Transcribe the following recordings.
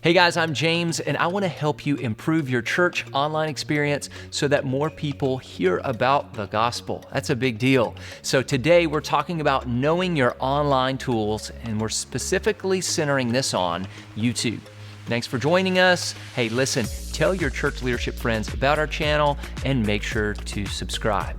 Hey guys, I'm James, and I want to help you improve your church online experience so that more people hear about the gospel. That's a big deal. So today we're talking about knowing your online tools, and we're specifically centering this on YouTube. Thanks for joining us. Hey, listen, tell your church leadership friends about our channel and make sure to subscribe.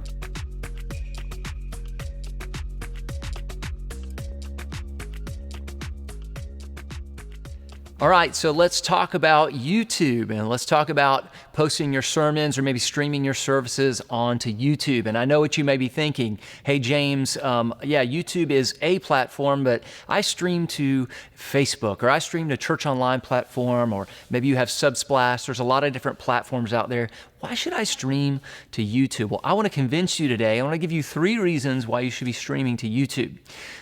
All right, so let's talk about YouTube, and let's talk about posting your sermons or maybe streaming your services onto YouTube. And I know what you may be thinking. Hey, James, YouTube is a platform, but I stream to Facebook, or I stream to Church Online platform, or maybe you have Subsplash. There's a lot of different platforms out there. Why should I stream to YouTube? Well, I want to convince you today. I want to give you 3 reasons why you should be streaming to YouTube.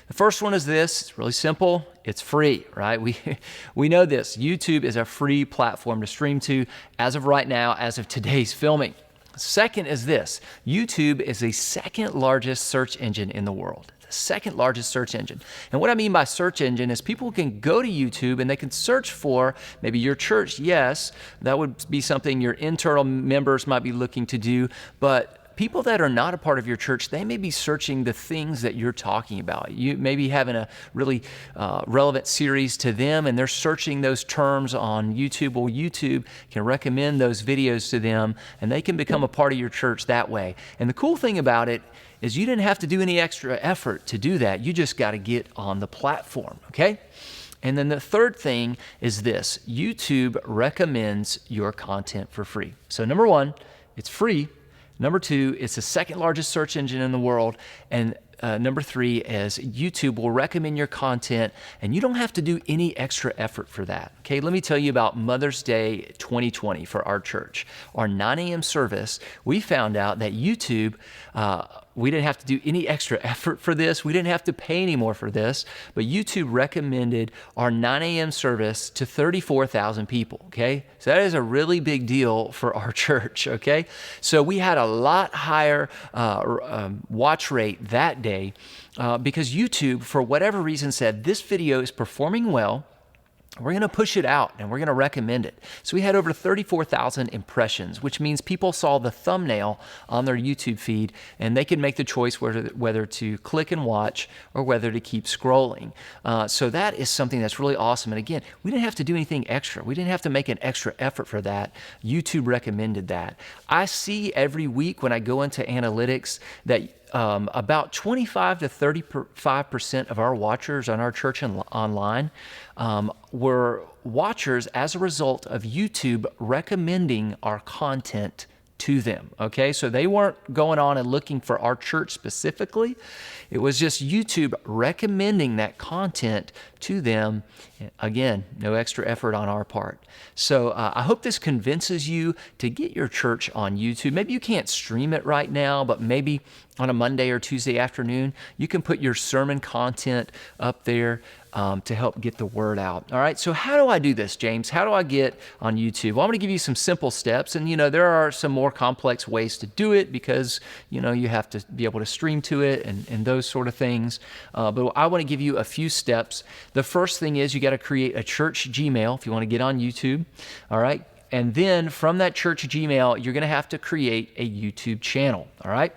The first one is this. It's really simple. It's free, right? We know this. YouTube is a free platform to stream to as of right now, as of today's filming. Second is this. YouTube is the second largest search engine in the world. Second largest search engine. And what I mean by search engine is people can go to YouTube and they can search for maybe your church. Yes, that would be something your internal members might be looking to do, but people that are not a part of your church, they may be searching the things that you're talking about. You may be having a really relevant series to them, and they're searching those terms on YouTube. Well, YouTube can recommend those videos to them, and they can become a part of your church that way. And the cool thing about it is you didn't have to do any extra effort to do that. You just got to get on the platform, okay? And then the third thing is this. YouTube recommends your content for free. So number 1, it's free. Number 2, it's the second largest search engine in the world. And number 3 is YouTube will recommend your content, and you don't have to do any extra effort for that. Okay, let me tell you about Mother's Day 2020 for our church. Our 9 a.m. service, we found out that YouTube, we didn't have to do any extra effort for this. We didn't have to pay any more for this, but YouTube recommended our 9 a.m. service to 34,000 people, okay? So that is a really big deal for our church, okay? So we had a lot higher watch rate that day because YouTube, for whatever reason, said this video is performing well. We're going to push it out and we're going to recommend it. So we had over 34,000 impressions, which means people saw the thumbnail on their YouTube feed and they can make the choice whether to click and watch or whether to keep scrolling. So that is something that's really awesome. And again, we didn't have to do anything extra. We didn't have to make an extra effort for that. YouTube recommended that. I see every week when I go into analytics that about 25 to 35% of our watchers on our church and online were watchers as a result of YouTube recommending our content to them, okay? So they weren't going on and looking for our church specifically. It was just YouTube recommending that content to them. Again, no extra effort on our part. So I hope this convinces you to get your church on YouTube. Maybe you can't stream it right now, but maybe on a Monday or Tuesday afternoon, you can put your sermon content up there to help get the word out. All right, so how do I do this, James? How do I get on YouTube? Well, I'm going to give you some simple steps, and there are some more complex ways to do it because you have to be able to stream to it and those sort of things. But I want to give you a few steps. The first thing is you got to create a church Gmail if you want to get on YouTube. All right, and then from that church Gmail, you're going to have to create a YouTube channel. All right.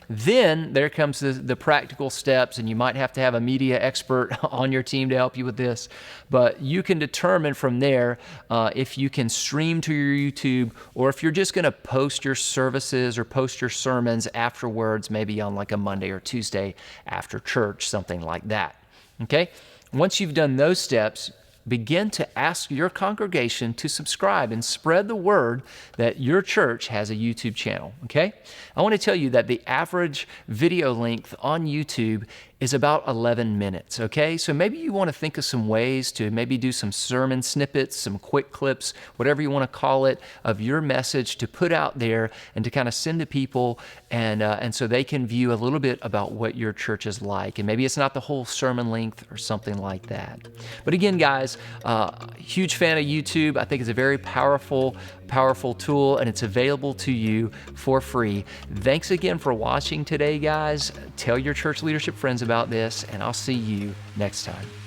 Then there comes the practical steps, and you might have to have a media expert on your team to help you with this. But you can determine from there if you can stream to your YouTube or if you're just going to post your services or post your sermons afterwards, maybe on like a Monday or Tuesday after church, something like that. Okay? Once you've done those steps, begin to ask your congregation to subscribe and spread the word that your church has a YouTube channel, okay? I want to tell you that the average video length on YouTube is about 11 minutes, okay? So maybe you want to think of some ways to maybe do some sermon snippets, some quick clips, whatever you want to call it, of your message to put out there and to kind of send to people and so they can view a little bit about what your church is like. And maybe it's not the whole sermon length or something like that. But again, guys, huge fan of YouTube. I think it's a very powerful tool, and it's available to you for free. Thanks again for watching today, guys. Tell your church leadership friends about this, and I'll see you next time.